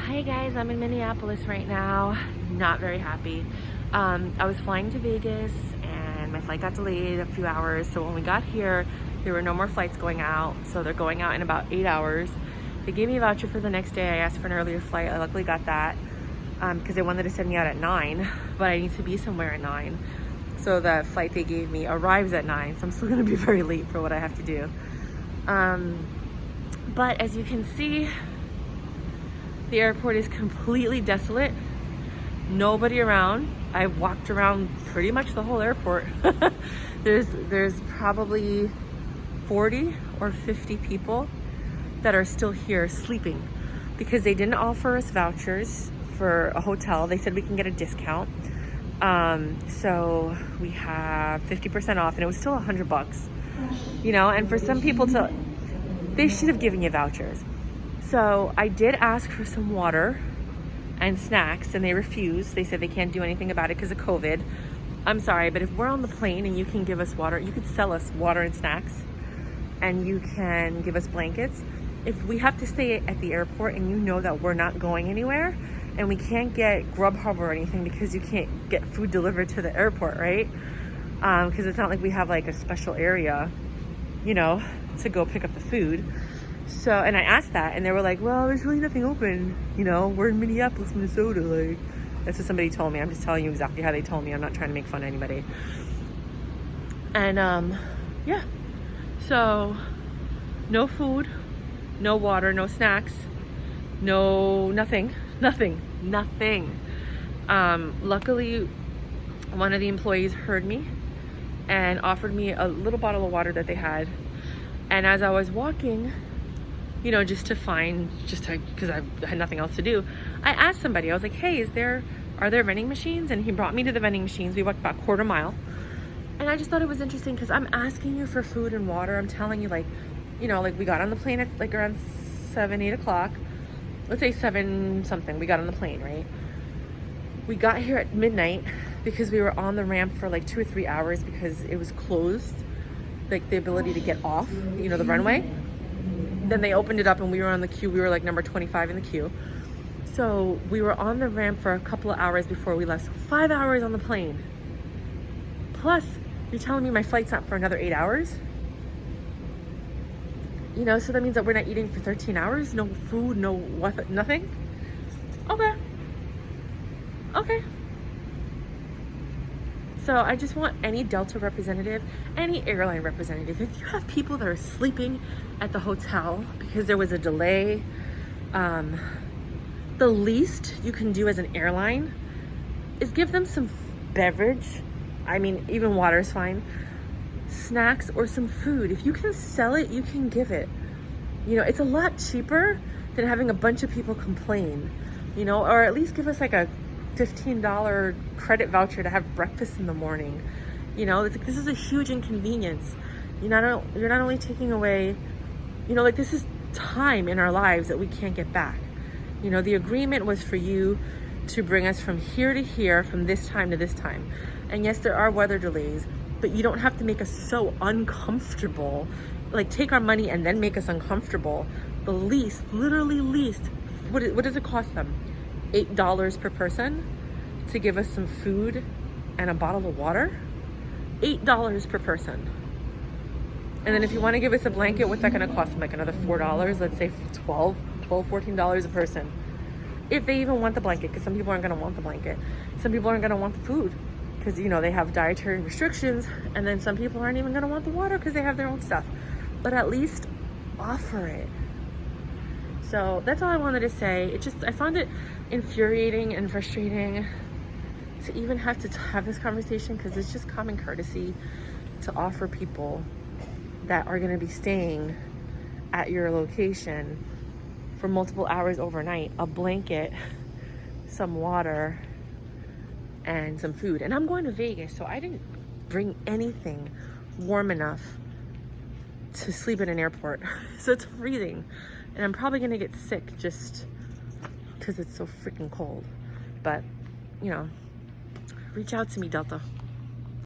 Hi guys, I'm in Minneapolis right now. Not very happy. I was flying to Vegas and my flight got delayed a few hours. So when we got here, there were no more flights going out. So they're going out in about 8 hours. They gave me a voucher for the next day. I asked for an earlier flight. I luckily got that because they wanted to send me out at 9, but I need to be somewhere at 9. So the flight they gave me arrives at 9. So I'm still gonna be very late for what I have to do. But as you can see, the airport is completely desolate. Nobody around. I walked around pretty much the whole airport. There's probably 40 or 50 people that are still here sleeping because they didn't offer us vouchers for a hotel. They said we can get a discount. So we have 50% off and it was still $100, you know, and for some people they should have given you vouchers. So I did ask for some water and snacks and they refused. They said they can't do anything about it because of COVID. I'm sorry, but if we're on the plane and you can give us water, you could sell us water and snacks and you can give us blankets. If we have to stay at the airport and you know that we're not going anywhere and we can't get Grubhub or anything because you can't get food delivered to the airport, right? Because it's not like we have like a special area, you know, to go pick up the food. So, and I asked that and they were like, well, there's really nothing open. You know, we're in Minneapolis, Minnesota. Like, that's what somebody told me. I'm just telling you exactly how they told me. I'm not trying to make fun of anybody. And, yeah. So, no food, no water, no snacks, nothing. Luckily, one of the employees heard me and offered me a little bottle of water that they had. And as I was walking, you know, because I had nothing else to do, I asked somebody, I was like, hey, are there vending machines? And he brought me to the vending machines. We walked about a quarter mile. And I just thought it was interesting because I'm asking you for food and water. I'm telling you, like, you know, like we got on the plane at like around 7, 8 o'clock. Let's say 7 something, we got on the plane, right? We got here at midnight because we were on the ramp for like 2 or 3 hours because it was closed, like the ability to get off, you know, the runway. Then they opened it up and we were on the queue. We were like number 25 in the queue. So we were on the ramp for a couple of hours before we left. So 5 hours on the plane. Plus, you're telling me my flight's not for another 8 hours? You know, so that means that we're not eating for 13 hours? No food, no what, nothing? Okay. So I just want any Delta representative, any airline representative, if you have people that are sleeping at the hotel because there was a delay, the least you can do as an airline is give them some beverage. I mean, even water is fine. Snacks or some food. If you can sell it, you can give it. You know, it's a lot cheaper than having a bunch of people complain, you know, or at least give us like a $15 credit voucher to have breakfast in the morning. You know, it's like, this is a huge inconvenience. You're not only taking away, you know, like this is time in our lives that we can't get back. You know, the agreement was for you to bring us from here to here, from this time to this time. And yes, there are weather delays, but you don't have to make us so uncomfortable. Like, take our money and then make us uncomfortable. The least, literally least, what does it cost them? $8 per person to give us some food and a bottle of water? $8 per person. And then if you want to give us a blanket, what's that going to cost them? Like another $4? Let's say $14 a person. If they even want the blanket, because some people aren't going to want the blanket. Some people aren't going to want the food because, you know, they have dietary restrictions. And then some people aren't even going to want the water because they have their own stuff. But at least offer it. So that's all I wanted to say. I found it infuriating and frustrating to even have to have this conversation because it's just common courtesy to offer people that are going to be staying at your location for multiple hours overnight a blanket, some water, and some food. And I'm going to Vegas, so I didn't bring anything warm enough to sleep in an airport. So it's freezing. And I'm probably gonna get sick just because it's so freaking cold. But, you know, reach out to me, Delta.